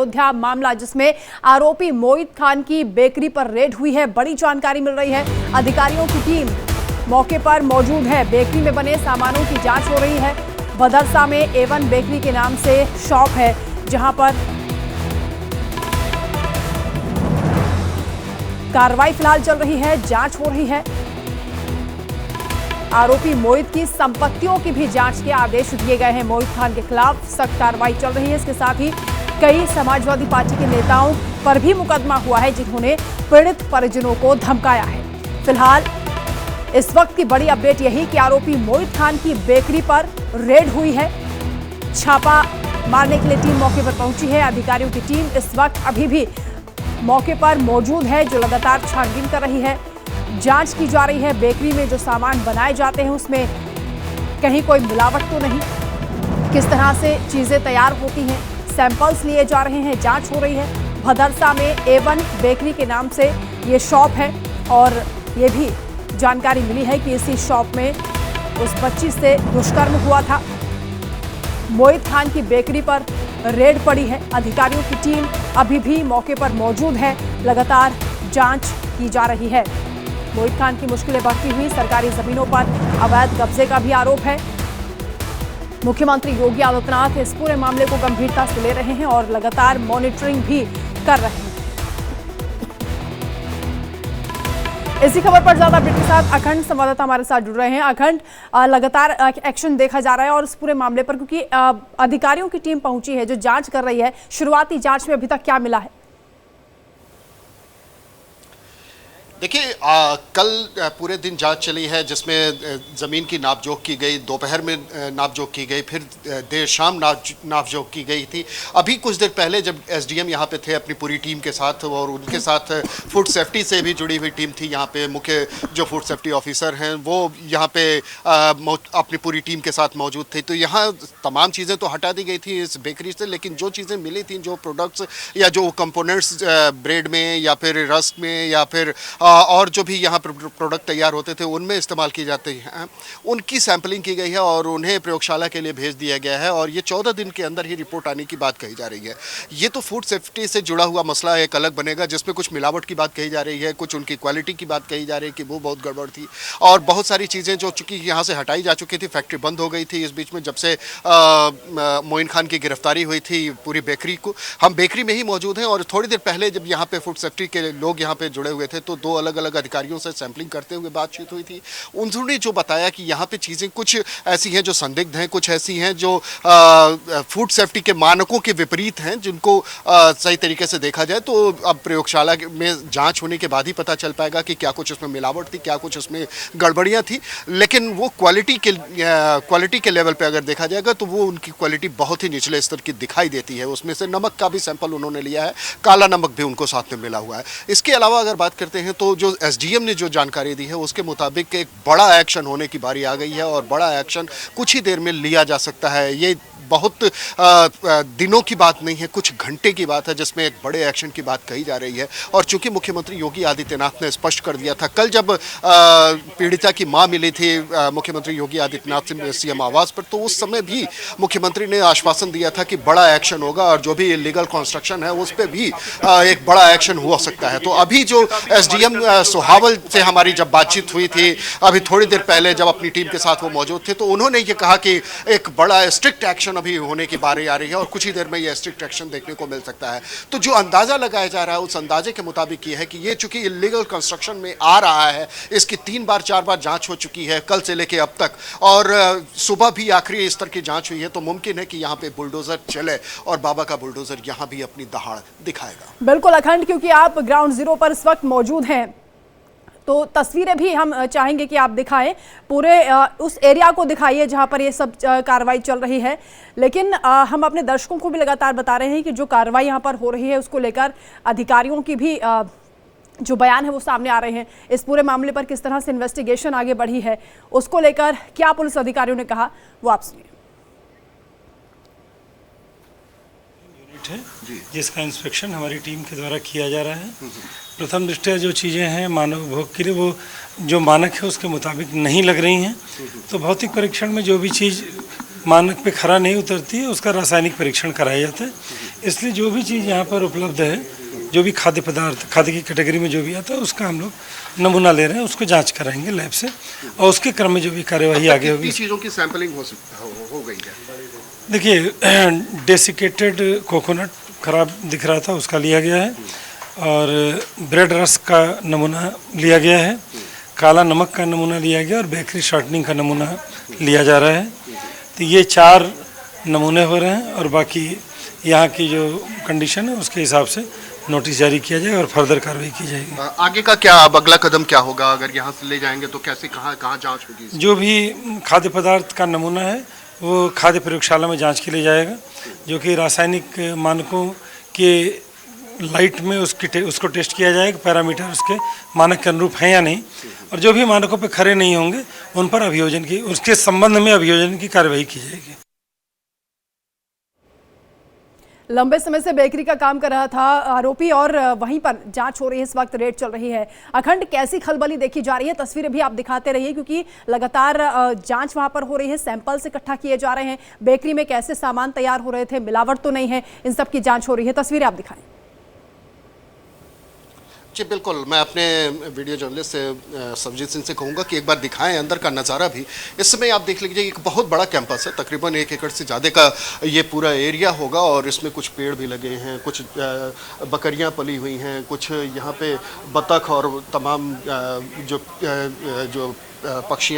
अयोध्या मामला, जिसमें आरोपी मोहित खान की बेकरी पर रेड हुई है। बड़ी जानकारी मिल रही है। अधिकारियों की टीम मौके पर मौजूद है। बेकरी में बने सामानों की जांच हो रही है। भदरसा में A1 बेकरी के नाम से शॉप है, जहां पर कार्रवाई फिलहाल चल रही है, जांच हो रही है। आरोपी मोहित की संपत्तियों की भी जांच के आदेश दिए गए हैं। मोहित खान के खिलाफ सख्त कार्रवाई चल रही है। इसके साथ ही कई समाजवादी पार्टी के नेताओं पर भी मुकदमा हुआ है, जिन्होंने पीड़ित परिजनों को धमकाया है। फिलहाल इस वक्त की बड़ी अपडेट यही कि आरोपी मोहित खान की बेकरी पर रेड हुई है। छापा मारने के लिए टीम मौके पर पहुंची है। अधिकारियों की टीम इस वक्त अभी भी मौके पर मौजूद है, जो लगातार छानबीन कर रही है। जांच की जा रही है। बेकरी में जो सामान बनाए जाते हैं उसमें कहीं कोई मिलावट तो नहीं, किस तरह से चीजें तैयार होती हैं, सैंपल्स लिए जा रहे हैं, जांच हो रही है। भदरसा में A1 बेकरी के नाम से ये शॉप है और ये भी जानकारी मिली है कि इसी शॉप में उस बच्ची से दुष्कर्म हुआ था। मोहित खान की बेकरी पर रेड पड़ी है। अधिकारियों की टीम अभी भी मौके पर मौजूद है। लगातार जांच की जा रही है। मोहित खान की मुश्किलें बढ़ती हुई। सरकारी जमीनों पर अवैध कब्जे का भी आरोप है। मुख्यमंत्री योगी आदित्यनाथ इस पूरे मामले को गंभीरता से ले रहे हैं और लगातार मॉनिटरिंग भी कर रहे हैं। इसी खबर पर ज्यादा अपडेट के साथ अखंड संवाददाता हमारे साथ जुड़ रहे हैं। अखंड, लगातार एक्शन देखा जा रहा है और इस पूरे मामले पर, क्योंकि अधिकारियों की टीम पहुंची है जो जांच कर रही है। शुरुआती जांच में अभी तक क्या मिला है? देखिए, कल पूरे दिन जांच चली है, जिसमें ज़मीन की नापजोख की गई, दोपहर में नापजोख की गई, फिर देर शाम नापजोख की गई थी। अभी कुछ देर पहले जब SDM यहाँ पे थे अपनी पूरी टीम के साथ, और उनके साथ फूड सेफ्टी से भी जुड़ी हुई टीम थी। यहाँ पे मुख्य जो फूड सेफ्टी ऑफिसर हैं वो यहाँ पे अपनी पूरी टीम के साथ मौजूद थे। तो यहाँ तमाम चीज़ें तो हटा दी गई थी इस बेकरी से, लेकिन जो चीज़ें मिली थी, जो प्रोडक्ट्स या जो कंपोनेंट्स ब्रेड में या फिर रस्क में या फिर और जो भी यहाँ पर प्रोडक्ट तैयार होते थे उनमें इस्तेमाल की जाती हैं, उनकी सैंपलिंग की गई है और उन्हें प्रयोगशाला के लिए भेज दिया गया है। और ये 14 दिन के अंदर ही रिपोर्ट आने की बात कही जा रही है। ये तो फूड सेफ्टी से जुड़ा हुआ मसला एक अलग बनेगा, जिसमें कुछ मिलावट की बात कही जा रही है, कुछ उनकी क्वालिटी की बात कही जा रही है कि वो बहुत गड़बड़ थी, और बहुत सारी चीज़ें जो चूँकि यहाँ से हटाई जा चुकी थी। फैक्ट्री बंद हो गई थी इस बीच में, जब से मोइन खान की गिरफ्तारी हुई थी पूरी बेकरी को। हम बेकरी में ही मौजूद हैं और थोड़ी देर पहले जब यहाँ पे फूड सेफ्टी के लोग यहाँ पे जुड़े हुए थे, तो दो अलग अलग अधिकारियों से सैंपलिंग करते हुए बातचीत हुई थी। उन्होंने जो बताया कि यहाँ पे चीज़ें कुछ ऐसी हैं जो संदिग्ध हैं, कुछ ऐसी हैं जो फूड सेफ्टी के मानकों के विपरीत हैं, जिनको सही तरीके से देखा जाए तो अब प्रयोगशाला में जांच होने के बाद ही पता चल पाएगा कि क्या कुछ उसमें मिलावट थी, क्या कुछ उसमें गड़बड़ियाँ थी। लेकिन वो क्वालिटी के लेवल पे अगर देखा जाएगा तो वो उनकी क्वालिटी बहुत ही निचले स्तर की दिखाई देती है। उसमें से नमक का भी सैंपल उन्होंने लिया है, काला नमक भी उनको साथ में मिला हुआ है। इसके अलावा अगर बात करते हैं तो जो SDM ने जो जानकारी दी है उसके मुताबिक एक बड़ा एक्शन होने की बारी आ गई है और बड़ा एक्शन कुछ ही देर में लिया जा सकता है। ये बहुत दिनों की बात नहीं है, कुछ घंटे की बात है, जिसमें एक बड़े एक्शन की बात कही जा रही है। और चूंकि मुख्यमंत्री योगी आदित्यनाथ ने स्पष्ट कर दिया था, कल जब पीड़िता की मां मिली थी मुख्यमंत्री योगी आदित्यनाथ से CM आवास पर, तो उस समय भी मुख्यमंत्री ने आश्वासन दिया था कि बड़ा एक्शन होगा और जो भी इलीगल कंस्ट्रक्शन है उस पर भी एक बड़ा एक्शन हो सकता है। तो अभी जो SDM सोहावल से हमारी जब बातचीत हुई थी अभी थोड़ी देर पहले, जब अपनी टीम के साथ वो मौजूद थे, तो उन्होंने ये कहा कि एक बड़ा स्ट्रिक्ट एक्शन अभी होने की बारी आ रही है और कुछ ही देर में ये स्ट्रिक्ट एक्शन देखने को मिल सकता है। तो जो अंदाजा लगाया जा रहा है उस अंदाजे के मुताबिक ये है कि ये चूंकि इलीगल कंस्ट्रक्शन में आ रहा है, इसकी 3 बार 4 बार जांच हो चुकी है कल से लेके अब तक, और सुबह भी आखिरी स्तर की जांच हुई है, तो मुमकिन है कि यहाँ पे बुलडोजर चले और बाबा का बुलडोजर यहाँ भी अपनी दहाड़ दिखाएगा। बिल्कुल अखंड, क्योंकि आप ग्राउंड जीरो पर इस वक्त मौजूद हैं, तो तस्वीरें भी हम चाहेंगे कि आप दिखाएं, पूरे उस एरिया को दिखाइए जहां पर ये सब कार्रवाई चल रही है। लेकिन हम अपने दर्शकों को भी लगातार बता रहे हैं कि जो कार्रवाई यहां पर हो रही है उसको लेकर अधिकारियों की भी जो बयान है वो सामने आ रहे हैं। इस पूरे मामले पर किस तरह से इन्वेस्टिगेशन आगे बढ़ी है, उसको लेकर क्या पुलिस अधिकारियों ने कहा, वो आप सुनिए। है जिसका इंस्पेक्शन हमारी टीम के द्वारा किया जा रहा है। प्रथम दृष्टया जो चीज़ें हैं मानव उपभोग के लिए वो जो मानक है उसके मुताबिक नहीं लग रही हैं, तो भौतिक परीक्षण में जो भी चीज़ मानक पे खरा नहीं उतरती है उसका रासायनिक परीक्षण कराया जाता है। इसलिए जो भी चीज़ यहाँ पर उपलब्ध है, जो भी खाद्य पदार्थ, खाद्य की कैटेगरी में जो भी आता है, उसका हम लोग नमूना ले रहे हैं, उसको जांच कराएंगे लैब से, और उसके क्रम में जो भी कार्यवाही आगे होगी। चीज़ों की सैंपलिंग हो गई है? देखिए, डेसिकेटेड कोकोनट खराब दिख रहा था, उसका लिया गया है, और ब्रेड रस का नमूना लिया गया है, काला नमक का नमूना लिया गया, और बेकरी शॉर्टनिंग का नमूना लिया जा रहा है। तो ये 4 नमूने हो रहे हैं, और बाकी यहाँ की जो कंडीशन है उसके हिसाब से नोटिस जारी किया जाएगा और फर्दर कार्रवाई की जाएगी। आगे का क्या, अब अगला कदम क्या होगा? अगर यहाँ से ले जाएंगे तो कैसे, कहाँ जांच होगी? जो भी खाद्य पदार्थ का नमूना है वो खाद्य प्रयोगशाला में जांच के लिए जाएगा, जो कि रासायनिक मानकों के लाइट में उसको टेस्ट किया जाएगा, पैरामीटर उसके मानक के अनुरूप हैं या नहीं, और जो भी मानकों पे खरे नहीं होंगे उन पर अभियोजन की, उसके संबंध में अभियोजन की कार्रवाई की जाएगी। लंबे समय से बेकरी का काम कर रहा था आरोपी, और वहीं पर जांच हो रही है, इस वक्त रेड चल रही है। अखंड कैसी खलबली देखी जा रही है, तस्वीरें भी आप दिखाते रहिए, क्योंकि लगातार जांच वहां पर हो रही है, सैंपल्स इकट्ठा किए जा रहे हैं, बेकरी में कैसे सामान तैयार हो रहे थे, मिलावट तो नहीं है, इन सब की जांच हो रही है। तस्वीरें आप दिखाएं। जी बिल्कुल, मैं अपने वीडियो जर्नलिस्ट से सरजीत सिंह से कहूँगा कि एक बार दिखाएं अंदर का नज़ारा भी। इस समय आप देख लीजिए, एक बहुत बड़ा कैंपस है, तकरीबन 1 एकड़ से ज़्यादा का ये पूरा एरिया होगा, और इसमें कुछ पेड़ भी लगे हैं, कुछ बकरियां पली हुई हैं, कुछ यहाँ पे बतख और तमाम जो पक्षी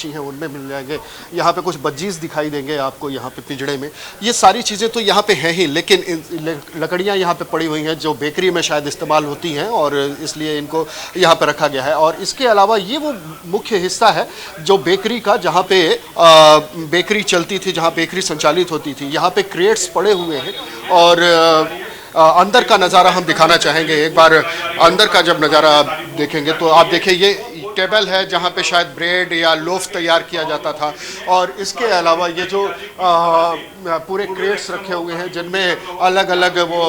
हैं उनमें मिल जाएंगे। यहाँ पे कुछ बज्जीज दिखाई देंगे आपको यहाँ पे पिंजड़े में। ये सारी चीज़ें तो यहाँ पे हैं ही, लेकिन लकड़ियाँ यहाँ पे पड़ी हुई हैं जो बेकरी में शायद इस्तेमाल होती हैं, और इसलिए इनको यहाँ पे रखा गया है। और इसके अलावा ये वो मुख्य हिस्सा है जो बेकरी का, जहाँ पे बेकरी चलती थी, जहाँ बेकरी संचालित होती थी। यहाँ पे क्रेट्स पड़े हुए हैं, और अंदर का नज़ारा हम दिखाना चाहेंगे। एक बार अंदर का जब नज़ारा आप देखेंगे तो आप देखिए, ये टेबल है जहाँ पे शायद ब्रेड या लोफ तैयार किया जाता था, और इसके अलावा ये जो पूरे क्रेट्स रखे हुए हैं जिनमें अलग अलग वो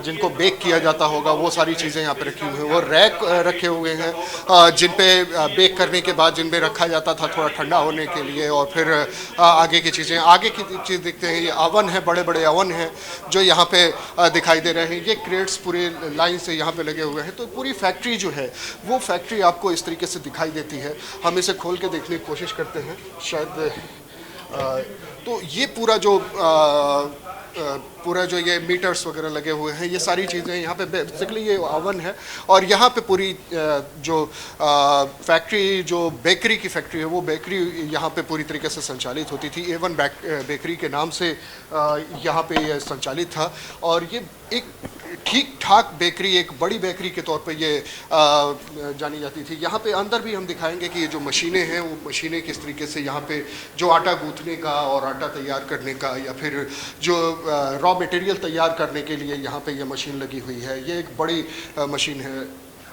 जिनको बेक किया जाता होगा, वो सारी चीज़ें यहाँ पे रखी हुई हैं। वो रैक रखे हुए हैं जिन पे बेक करने के बाद जिन पे रखा जाता था थोड़ा ठंडा होने के लिए, और फिर आगे की चीज़ें। आगे की चीज़ देखते हैं, ये अवन है, बड़े बड़े अवन हैं जो यहाँ पे दिखाई दे रहे हैं। ये क्रेट्स पूरे लाइन से यहाँ पे लगे हुए हैं। तो पूरी फैक्ट्री जो है वो फैक्ट्री आपको इस तरीके से दिखाई देती है। हम इसे खोल के देखने की कोशिश करते हैं शायद। तो ये पूरा जो ये मीटर्स वगैरह लगे हुए हैं, ये सारी चीज़ें यहाँ पे बेसिकली ये ओवन है, और यहाँ पे पूरी जो फैक्ट्री, जो बेकरी की फैक्ट्री है, वो बेकरी यहाँ पे पूरी तरीके से संचालित होती थी। A1 बेकरी के नाम से यहाँ पे ये संचालित था, और ये एक ठीक ठाक बेकरी, एक बड़ी बेकरी के तौर पे ये जानी जाती थी। यहाँ पे अंदर भी हम दिखाएंगे कि ये जो मशीनें हैं, वो मशीनें किस तरीके से यहाँ पे जो आटा गूंथने का और आटा तैयार करने का, या फिर जो रॉ मटेरियल तैयार करने के लिए यहाँ पे ये मशीन लगी हुई है। ये एक बड़ी मशीन है,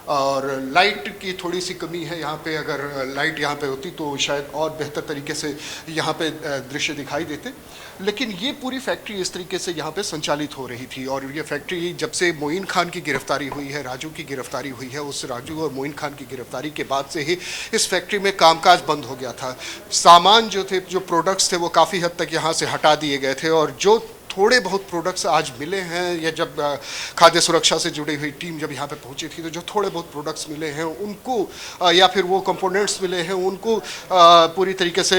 और लाइट की थोड़ी सी कमी है यहाँ पे। अगर लाइट यहाँ पे होती तो शायद और बेहतर तरीके से यहाँ पे दृश्य दिखाई देते। लेकिन ये पूरी फैक्ट्री इस तरीके से यहाँ पे संचालित हो रही थी, और ये फैक्ट्री जब से मोइन खान की गिरफ्तारी हुई है, राजू की गिरफ्तारी हुई है, उस राजू और मोइन खान की गिरफ्तारी के बाद से ही इस फैक्ट्री में कामकाज बंद हो गया था। सामान जो थे, जो प्रोडक्ट्स थे, वो काफ़ी हद तक यहाँ से हटा दिए गए थे, और जो थोड़े बहुत प्रोडक्ट्स आज मिले हैं, या जब खाद्य सुरक्षा से जुड़ी हुई टीम जब यहाँ पे पहुँची थी, तो जो थोड़े बहुत प्रोडक्ट्स मिले हैं उनको, या फिर वो कंपोनेंट्स मिले हैं उनको पूरी तरीके से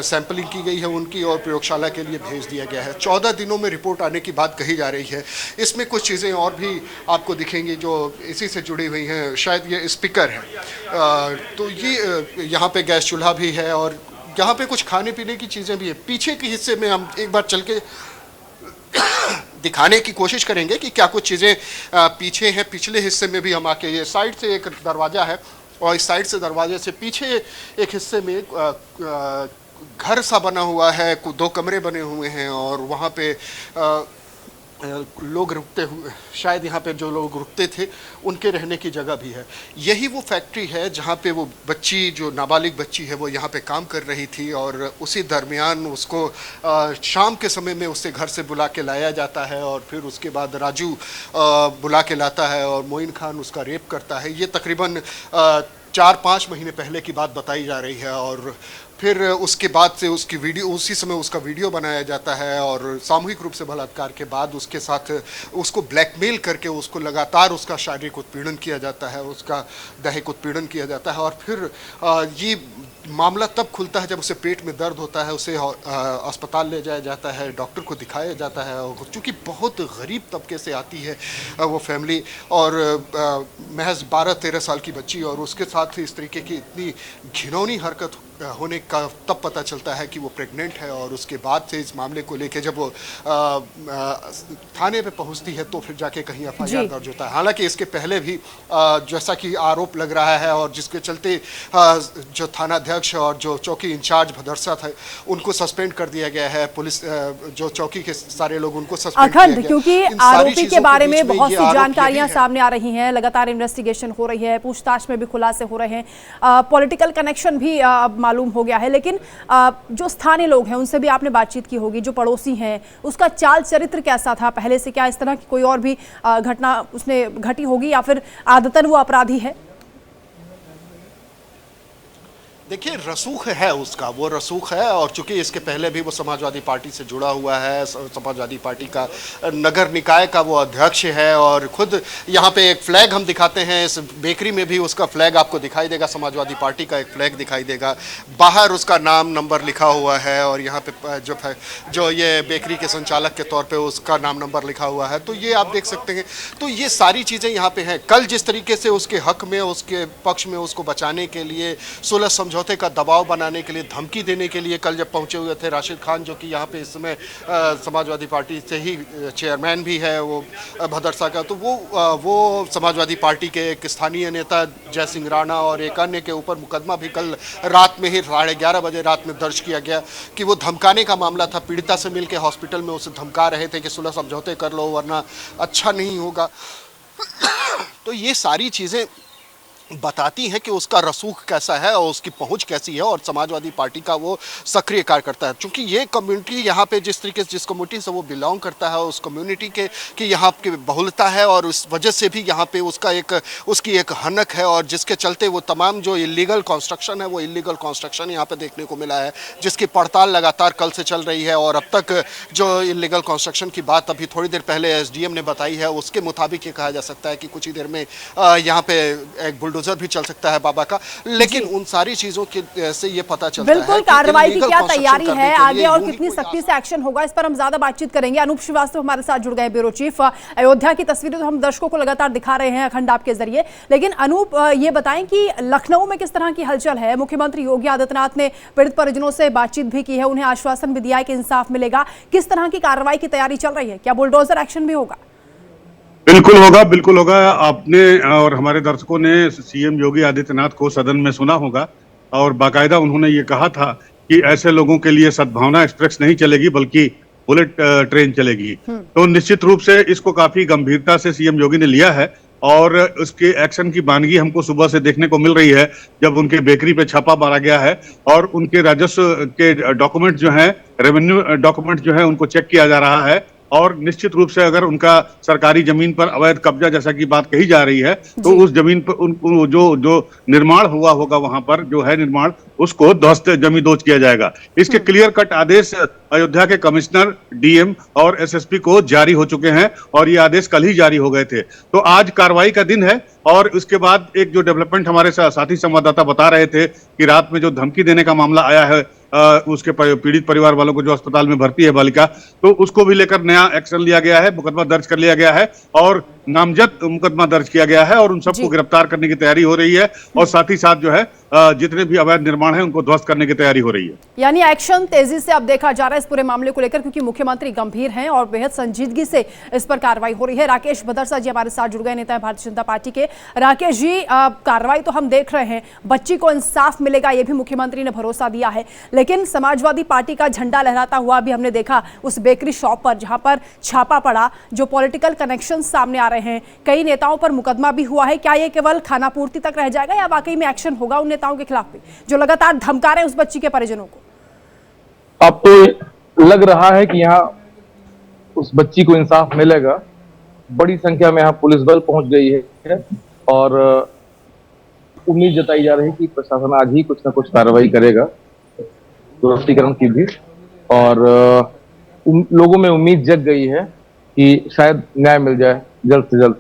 सैंपलिंग की गई है उनकी, और प्रयोगशाला के लिए भेज दिया गया है। 14 दिनों में रिपोर्ट आने की बात कही जा रही है। इसमें कुछ चीज़ें और भी आपको दिखेंगी जो इसी से जुड़ी हुई हैं। शायद ये स्पीकर है, तो ये यहाँ पे गैस चूल्हा भी है, और यहाँ पे कुछ खाने पीने की चीज़ें भी है। पीछे के हिस्से में हम एक बार चल के दिखाने की कोशिश करेंगे कि क्या कुछ चीज़ें पीछे हैं। पिछले हिस्से में भी हम आके, ये साइड से एक दरवाज़ा है, और इस साइड से दरवाजे से पीछे एक हिस्से में घर सा बना हुआ है, 2 कमरे बने हुए हैं, और वहाँ पे लोग रुकते हुए, शायद यहाँ पे जो लोग रुकते थे उनके रहने की जगह भी है। यही वो फैक्ट्री है जहाँ पे वो बच्ची, जो नाबालिग बच्ची है, वो यहाँ पे काम कर रही थी, और उसी दरमियान उसको शाम के समय में उससे घर से बुला के लाया जाता है, और फिर उसके बाद राजू बुला के लाता है, और मोइन खान उसका रेप करता है। ये तकरीबन 4-5 महीने पहले की बात बताई जा रही है, और फिर उसके बाद से उसकी वीडियो, उसी समय उसका वीडियो बनाया जाता है और सामूहिक रूप से बलात्कार के बाद उसके साथ उसको ब्लैकमेल करके उसको लगातार उसका शारीरिक उत्पीड़न किया जाता है, उसका दैहिक उत्पीड़न किया जाता है। और फिर ये मामला तब खुलता है जब उसे पेट में दर्द होता है, उसे अस्पताल ले जाया जाता है, डॉक्टर को दिखाया जाता है। और चूँकि बहुत गरीब तबके से आती है वो फैमिली, और महज 12-13 साल की बच्ची, और उसके साथ इस तरीके की इतनी घिनौनी हरकत होने का तब पता चलता है कि वो प्रेग्नेंट है। और उसके बाद से इस मामले को लेके जब वो थाने पे पहुंचती है तो फिर जाके कहीं एफआईआर दर्ज होता है। हालांकि इसके पहले भी जैसा कि आरोप लग रहा है, और जिसके चलते जो थाना अध्यक्ष और जो चौकी इंचार्ज भदरसा थे उनको सस्पेंड कर दिया गया है। पुलिस जो चौकी के सारे लोग उनको सस्पेंड किया गया। क्योंकि आरोपी के बारे में बहुत सी जानकारियां सामने आ रही हैं, लगातार इन्वेस्टिगेशन हो रही है, पूछताछ में भी खुलासे हो रहे हैं, पॉलिटिकल कनेक्शन भी अब मालूम हो गया है। लेकिन जो स्थानीय लोग हैं उनसे भी आपने बातचीत की होगी, जो पड़ोसी हैं, उसका चाल चरित्र कैसा था पहले से? क्या इस तरह की कोई और भी घटना उसने घटी होगी या फिर आदतन वो अपराधी है? देखिए, रसूख है उसका, वो रसूख है। और चूंकि इसके पहले भी वो समाजवादी पार्टी से जुड़ा हुआ है, समाजवादी पार्टी का नगर निकाय का वो अध्यक्ष है। और खुद यहाँ पे एक फ्लैग हम दिखाते हैं, इस बेकरी में भी उसका फ्लैग आपको दिखाई देगा, समाजवादी पार्टी का एक फ्लैग दिखाई देगा। बाहर उसका नाम नंबर लिखा हुआ है, और यहाँ पे जो ये बेकरी के संचालक के तौर पर उसका नाम नंबर लिखा हुआ है। तो ये आप देख सकते हैं। तो ये सारी चीज़ें यहाँ पे हैं। कल जिस तरीके से उसके हक में, उसके पक्ष में, उसको बचाने के लिए, सुलह समझौते का दबाव बनाने के लिए, धमकी देने के लिए कल जब पहुंचे हुए थे राशिद खान, जो कि यहाँ पे इस समय समाजवादी पार्टी से ही चेयरमैन भी है वो भदरसा का, तो वो समाजवादी पार्टी के एक स्थानीय नेता जय सिंह राणा और एक अन्य के ऊपर मुकदमा भी कल रात में ही 11:30 बजे रात में दर्ज किया गया कि वो धमकाने का मामला था। पीड़िता से मिलकर हॉस्पिटल में उसे धमका रहे थे कि सुलह समझौते कर लो वरना अच्छा नहीं होगा। तो ये सारी चीज़ें बताती हैं कि उसका रसूख कैसा है और उसकी पहुंच कैसी है, और समाजवादी पार्टी का वो सक्रिय कार्यकर्ता है। क्योंकि ये कम्युनिटी यहाँ पे जिस तरीके से, जिस कम्युनिटी से वो बिलोंग करता है, उस कम्युनिटी के की यहाँ की बहुलता है, और उस वजह से भी यहाँ पे उसकी एक हनक है, और जिसके चलते वो तमाम जो इलीगल कंस्ट्रक्शन है, वो इलीगल कंस्ट्रक्शन यहाँ पे देखने को मिला है, जिसकी पड़ताल लगातार कल से चल रही है। और अब तक जो इलीगल कंस्ट्रक्शन की बात अभी थोड़ी देर पहले SDM ने बताई है, उसके मुताबिक ये कहा जा सकता है कि कुछ ही देर में यहाँ पे एक बुलडोजर भी चल सकता है बाबा का। लेकिन उन सारी चीजों के से ये पता चलता है बिल्कुल कार्रवाई की क्या तैयारी है आगे और कितनी सख्ती से एक्शन होगा, इस पर हम ज्यादा बातचीत करेंगे। अनूप श्रीवास्तव हमारे साथ जुड़ गए, ब्यूरो चीफ। अयोध्या की तस्वीरें तो हम दर्शकों को लगातार दिखा रहे हैं अखंड आपके जरिए, लेकिन अनूप ये बताएं कि लखनऊ में किस तरह की हलचल है? मुख्यमंत्री योगी आदित्यनाथ ने पीड़ित परिजनों से बातचीत भी की है, उन्हें आश्वासन भी दिया है कि इंसाफ मिलेगा। किस तरह की कार्रवाई की तैयारी चल रही है? क्या बुलडोजर एक्शन भी होगा? बिल्कुल होगा, बिल्कुल होगा। आपने और हमारे दर्शकों ने सीएम योगी आदित्यनाथ को सदन में सुना होगा, और बाकायदा उन्होंने ये कहा था कि ऐसे लोगों के लिए सद्भावना एक्सप्रेस नहीं चलेगी बल्कि बुलेट ट्रेन चलेगी। तो निश्चित रूप से इसको काफी गंभीरता से सीएम योगी ने लिया है, और उसके एक्शन की बानगी हमको सुबह से देखने को मिल रही है, जब उनके बेकरी पे छापा मारा गया है और उनके राजस्व के डॉक्यूमेंट जो हैं, रेवेन्यू डॉक्यूमेंट जो है, उनको चेक किया जा रहा है। और निश्चित रूप से अगर उनका सरकारी जमीन पर अवैध कब्जा जैसा की बात कही जा रही है, तो उस जमीन पर जो निर्माण हुआ होगा, वहां पर जो है निर्माण, उसको ध्वस्त जमींदोज किया जाएगा। इसके क्लियर कट आदेश अयोध्या के कमिश्नर, डीएम और एसएसपी को जारी हो चुके हैं, और ये आदेश कल ही जारी हो गए थे। तो आज कार्रवाई का दिन है। और उसके बाद एक जो डेवलपमेंट हमारे साथी संवाददाता बता रहे थे कि रात में जो धमकी देने का मामला आया है उसके पीड़ित परिवार वालों को, जो अस्पताल में भर्ती है बालिका, तो उसको भी लेकर नया एक्शन लिया गया है, मुकदमा दर्ज कर लिया गया है और नामजद मुकदमा दर्ज किया गया है, और उन सबको गिरफ्तार करने की तैयारी हो रही है। और साथ ही साथ जो है जितने भी अवैध निर्माण है उनको ध्वस्त करने की तैयारी हो रही है। यानी एक्शन तेजी से अब देखा जा रहा है इस पूरे मामले को लेकर, क्योंकि मुख्यमंत्री गंभीर हैं और बेहद संजीदगी से इस पर कार्रवाई हो रही है। राकेश भदरसा जी हमारे साथ जुड़ गए, नेता है भारतीय जनता पार्टी के। राकेश जी, कार्रवाई तो हम देख रहे हैं, बच्ची को इंसाफ मिलेगा ये भी मुख्यमंत्री ने भरोसा दिया है, लेकिन समाजवादी पार्टी का झंडा लहराता हुआ भी हमने देखा उस बेकरी शॉप पर, जहां पर छापा पड़ा, जो पॉलिटिकल कनेक्शन सामने आ रहे हैं, कई नेताओं पर मुकदमा भी हुआ है। क्या ये केवल खानापूर्ति तक रह जाएगा या वाकई में एक्शन होगा उन नेताओं के खिलाफ भी जो लगातार धमका रहे हैं उस बच्ची के परिजनों को? अब तो लग रहा है कि यहाँ उस बच्ची को इंसाफ मिलेगा। बड़ी संख्या में यहाँ पुलिस बल पहुंच गई है, और उम्मीद जताई जा रही है कि प्रशासन आज ही कुछ ना कुछ कार्रवाई करेगा। तुष्टीकरण की भी, और लोगों में उम्मीद जग गई है कि शायद न्याय मिल जाए जल्द से जल्द।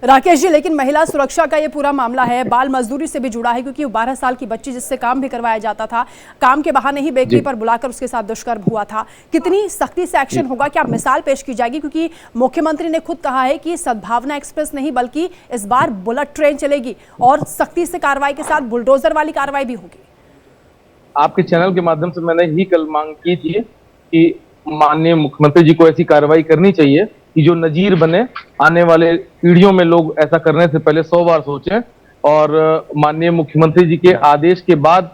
राकेश जी, लेकिन महिला सुरक्षा का ये पूरा मामला है, बाल मजदूरी से भी जुड़ा है, क्योंकि वो 12 साल की बच्ची जिससे काम भी करवाया जाता था, काम के बहाने ही बेकरी पर बुलाकर उसके साथ दुष्कर्म हुआ था। कितनी सख्ती से एक्शन होगा, क्या मिसाल पेश की जाएगी? क्योंकि मुख्यमंत्री ने खुद कहा है कि सद्भावना एक्सप्रेस नहीं बल्कि इस बार बुलेट ट्रेन चलेगी और सख्ती से कार्रवाई के साथ बुलडोजर वाली कार्रवाई भी होगी। आपके चैनल के माध्यम से मैंने ही कल मांग की थी कि माननीय मुख्यमंत्री जी को ऐसी कार्रवाई करनी चाहिए कि जो नजीर बने, आने वाले पीढ़ियों में लोग ऐसा करने से पहले 100 बार सोचें। और माननीय मुख्यमंत्री जी के आदेश के बाद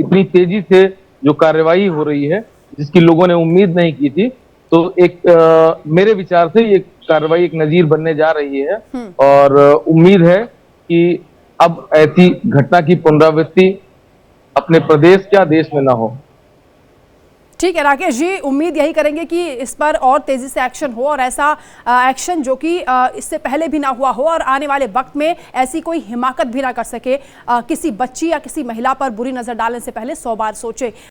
इतनी तेजी से जो कार्रवाई हो रही है, जिसकी लोगों ने उम्मीद नहीं की थी, तो एक मेरे विचार से ये कार्रवाई एक नजीर बनने जा रही है। और उम्मीद है कि अब ऐसी घटना की पुनरावृत्ति अपने प्रदेश क्या देश में ना हो। ठीक है राकेश जी, उम्मीद यही करेंगे कि इस पर और तेजी से एक्शन हो और ऐसा एक्शन जो कि इससे पहले भी ना हुआ हो और आने वाले वक्त में ऐसी कोई हिमाकत भी ना कर सके, किसी बच्ची या किसी महिला पर बुरी नजर डालने से पहले 100 बार सोचे।